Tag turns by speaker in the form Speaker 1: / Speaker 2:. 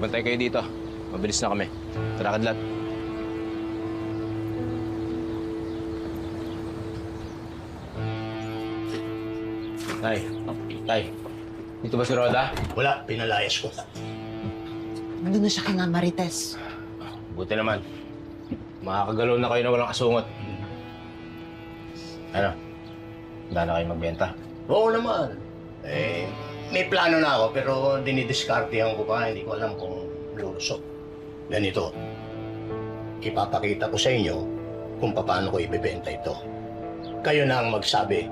Speaker 1: Bantay kayo dito. Mabilis na kami. Tara, Kadlat. Tay. Tay. Dito ba si Roda?
Speaker 2: Wala, pinalayas ko.
Speaker 3: Nandun na siya kay Ma'am Marites.
Speaker 1: Buti naman. Makakagalaw na kayo na walang kasungot. Ano? Handa na kayo magbenta?
Speaker 2: Oo naman. May plano na ako pero dinidiskartehan ko pa. Hindi ko alam kung lulusok. Ganito. Ipapakita ko sa inyo kung paano ko ibebenta ito. Kayo na ang magsabi